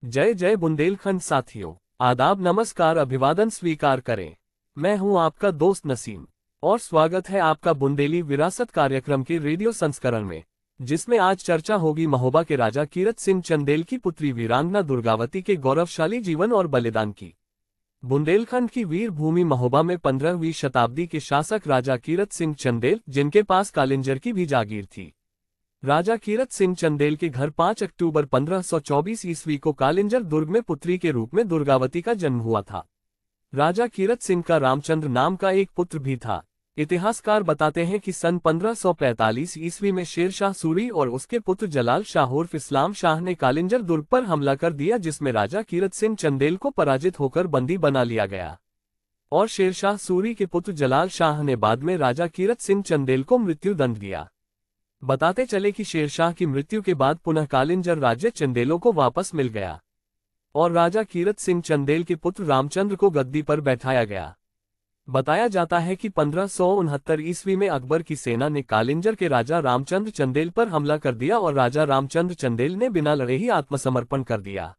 जय जय बुंदेलखंड साथियों, आदाब, नमस्कार, अभिवादन स्वीकार करें। मैं हूं आपका दोस्त नसीम और स्वागत है आपका बुंदेली विरासत कार्यक्रम के रेडियो संस्करण में, जिसमें आज चर्चा होगी महोबा के राजा कीरत सिंह चंदेल की पुत्री वीरांगना दुर्गावती के गौरवशाली जीवन और बलिदान की। बुंदेलखंड की वीर भूमि महोबा में 15वीं शताब्दी के शासक राजा कीरत सिंह चंदेल, जिनके पास कालिंजर की भी जागीर थी। राजा कीरत सिंह चंदेल के घर 5 अक्टूबर 1524 ईस्वी को कालिंजर दुर्ग में पुत्री के रूप में दुर्गावती का जन्म हुआ था। राजा कीरत सिंह का रामचंद्र नाम का एक पुत्र भी था। इतिहासकार बताते हैं कि सन 1545 ईस्वी में शेरशाह सूरी और उसके पुत्र जलाल शाह उर्फ इस्लाम शाह ने कालिंजर दुर्ग पर हमला कर दिया, जिसमें राजा कीरत सिंह चंदेल को पराजित होकर बंदी बना लिया गया और शेरशाह सूरी के पुत्र जलाल शाह ने बाद में राजा कीरत सिंह चंदेल को मृत्युदंड दिया। बताते चले कि शेरशाह की मृत्यु के बाद पुनः कालिंजर राज्य चंदेलों को वापस मिल गया और राजा कीरत सिंह चंदेल के पुत्र रामचंद्र को गद्दी पर बैठाया गया। बताया जाता है कि 1569 ईस्वी में अकबर की सेना ने कालिंजर के राजा रामचंद्र चंदेल पर हमला कर दिया और राजा रामचंद्र चंदेल ने बिना लड़े ही आत्मसमर्पण कर दिया।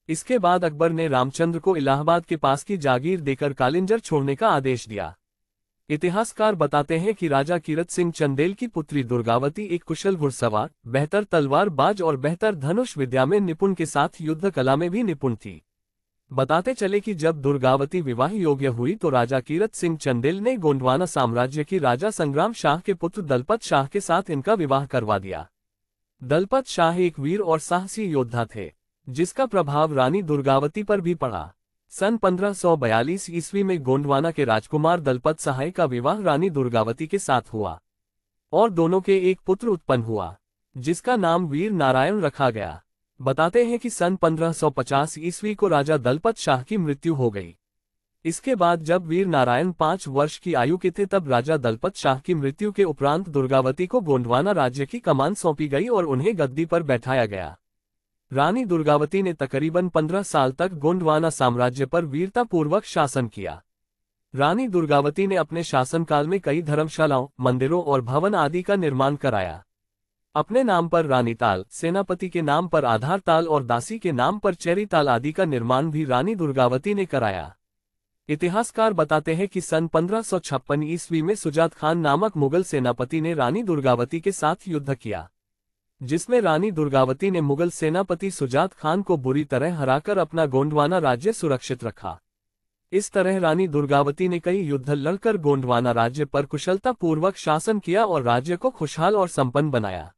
इसके बाद अकबर ने रामचंद्र को इलाहाबाद के पास की जागीर देकर कालिंजर छोड़ने का आदेश दिया। इतिहासकार बताते हैं कि राजा कीरत सिंह चंदेल की पुत्री दुर्गावती एक कुशल घुड़सवार, बेहतर तलवारबाज और बेहतर धनुष विद्या में निपुण के साथ युद्ध कला में भी निपुण थी। बताते चले कि जब दुर्गावती विवाह योग्य हुई तो राजा कीरत सिंह चंदेल ने गोंडवाना साम्राज्य की राजा संग्राम शाह के पुत्र दलपत शाह के साथ इनका विवाह करवा दिया। दलपत शाह एक वीर और साहसी योद्धा थे, जिसका प्रभाव रानी दुर्गावती पर भी पड़ा। सन 1542 ईस्वी में गोंडवाना के राजकुमार दलपत शाह का विवाह रानी दुर्गावती के साथ हुआ और दोनों के एक पुत्र उत्पन्न हुआ, जिसका नाम वीर नारायण रखा गया। बताते हैं कि सन 1550 ईस्वी को राजा दलपत शाह की मृत्यु हो गई। इसके बाद जब वीर नारायण 5 वर्ष की आयु के थे तब राजा दलपत शाह की मृत्यु के उपरांत दुर्गावती को गोंडवाना राज्य की कमान सौंपी गई और उन्हें गद्दी पर बैठाया गया। रानी दुर्गावती ने तकरीबन 15 साल तक गोंडवाना साम्राज्य पर वीरतापूर्वक शासन किया। रानी दुर्गावती ने अपने शासनकाल में कई धर्मशालाओं, मंदिरों और भवन आदि का निर्माण कराया। अपने नाम पर रानी ताल, सेनापति के नाम पर आधार ताल और दासी के नाम पर चेरी ताल आदि का निर्माण भी रानी दुर्गावती ने कराया। इतिहासकार बताते हैं कि सन 1556 ईस्वी में सुजात खान नामक मुगल सेनापति ने रानी दुर्गावती के साथ युद्ध किया, जिसमें रानी दुर्गावती ने मुगल सेनापति सुजात खान को बुरी तरह हराकर अपना गोंडवाना राज्य सुरक्षित रखा। इस तरह रानी दुर्गावती ने कई युद्ध लड़कर गोंडवाना राज्य पर कुशलतापूर्वक शासन किया और राज्य को खुशहाल और संपन्न बनाया।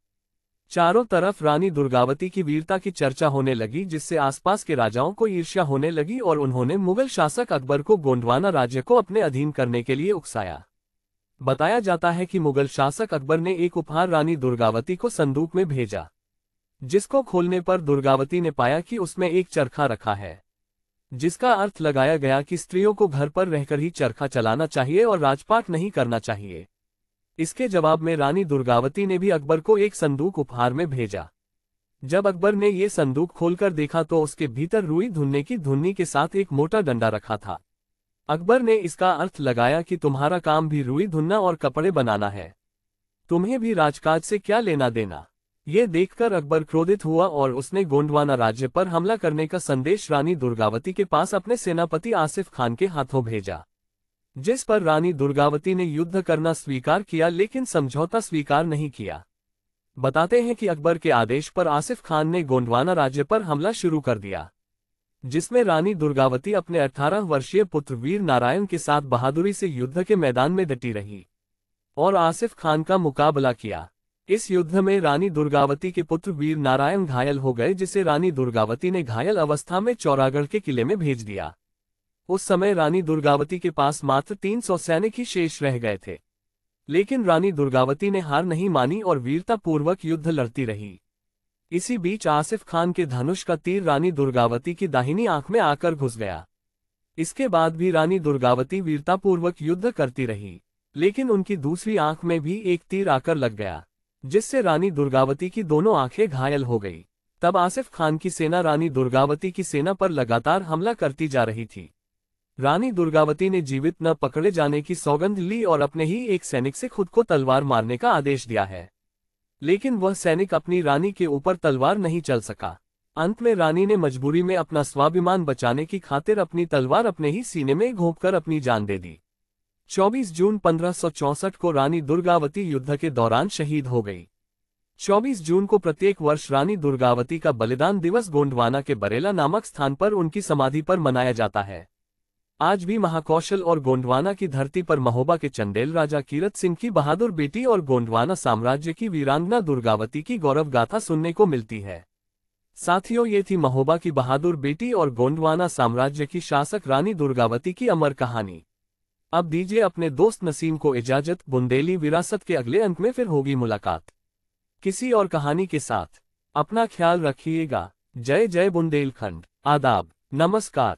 चारों तरफ रानी दुर्गावती की वीरता की चर्चा होने लगी, जिससे आसपास के राजाओं को ईर्ष्या होने लगी और उन्होंने मुगल शासक अकबर को गोंडवाना राज्य को अपने अधीन करने के लिए उकसाया। बताया जाता है कि मुगल शासक अकबर ने एक उपहार रानी दुर्गावती को संदूक में भेजा, जिसको खोलने पर दुर्गावती ने पाया कि उसमें एक चरखा रखा है, जिसका अर्थ लगाया गया कि स्त्रियों को घर पर रहकर ही चरखा चलाना चाहिए और राजपाट नहीं करना चाहिए। इसके जवाब में रानी दुर्गावती ने भी अकबर को एक संदूक उपहार में भेजा। जब अकबर ने ये संदूक खोलकर देखा तो उसके भीतर रुई धुनने की धुन्नी के साथ एक मोटा डंडा रखा था। अकबर ने इसका अर्थ लगाया कि तुम्हारा काम भी रुई धुनना और कपड़े बनाना है, तुम्हें भी राजकाज से क्या लेना देना। ये देखकर अकबर क्रोधित हुआ और उसने गोंडवाना राज्य पर हमला करने का संदेश रानी दुर्गावती के पास अपने सेनापति आसिफ खान के हाथों भेजा, जिस पर रानी दुर्गावती ने युद्ध करना स्वीकार किया लेकिन समझौता स्वीकार नहीं किया। बताते हैं कि अकबर के आदेश पर आसिफ खान ने गोंडवाना राज्य पर हमला शुरू कर दिया, जिसमें रानी दुर्गावती अपने 18 वर्षीय पुत्र वीर नारायण के साथ बहादुरी से युद्ध के मैदान में डटी रही और आसिफ खान का मुकाबला किया। इस युद्ध में रानी दुर्गावती के पुत्र वीर नारायण घायल हो गए, जिसे रानी दुर्गावती ने घायल अवस्था में चौरागढ़ के किले में भेज दिया। उस समय रानी दुर्गावती के पास मात्र 300 सैनिक ही शेष रह गए थे, लेकिन रानी दुर्गावती ने हार नहीं मानी और वीरतापूर्वक युद्ध लड़ती रही। इसी बीच आसिफ खान के धनुष का तीर रानी दुर्गावती की दाहिनी आंख में आकर घुस गया। इसके बाद भी रानी दुर्गावती वीरतापूर्वक युद्ध करती रही, लेकिन उनकी दूसरी आंख में भी एक तीर आकर लग गया, जिससे रानी दुर्गावती की दोनों आंखें घायल हो गई। तब आसिफ खान की सेना रानी दुर्गावती की सेना पर लगातार हमला करती जा रही थी। रानी दुर्गावती ने जीवित न पकड़े जाने की सौगंध ली और अपने ही एक सैनिक से खुद को तलवार मारने का आदेश दिया है, लेकिन वह सैनिक अपनी रानी के ऊपर तलवार नहीं चल सका। अंत में रानी ने मजबूरी में अपना स्वाभिमान बचाने की खातिर अपनी तलवार अपने ही सीने में घोंपकर अपनी जान दे दी। 24 जून 1564 को रानी दुर्गावती युद्ध के दौरान शहीद हो गई। 24 जून को प्रत्येक वर्ष रानी दुर्गावती का बलिदान दिवस गोंडवाना के बरेला नामक स्थान पर उनकी समाधि पर मनाया जाता है। आज भी महाकौशल और गोंडवाना की धरती पर महोबा के चंदेल राजा कीरत सिंह की बहादुर बेटी और गोंडवाना साम्राज्य की वीरांगना दुर्गावती की गौरव गाथा सुनने को मिलती है। साथियों, ये थी महोबा की बहादुर बेटी और गोंडवाना साम्राज्य की शासक रानी दुर्गावती की अमर कहानी। अब दीजिए अपने दोस्त नसीम को इजाजत। बुंदेली विरासत के अगले अंक में फिर होगी मुलाकात किसी और कहानी के साथ। अपना ख्याल रखिएगा। जय जय बुंदेलखंड। आदाब, नमस्कार।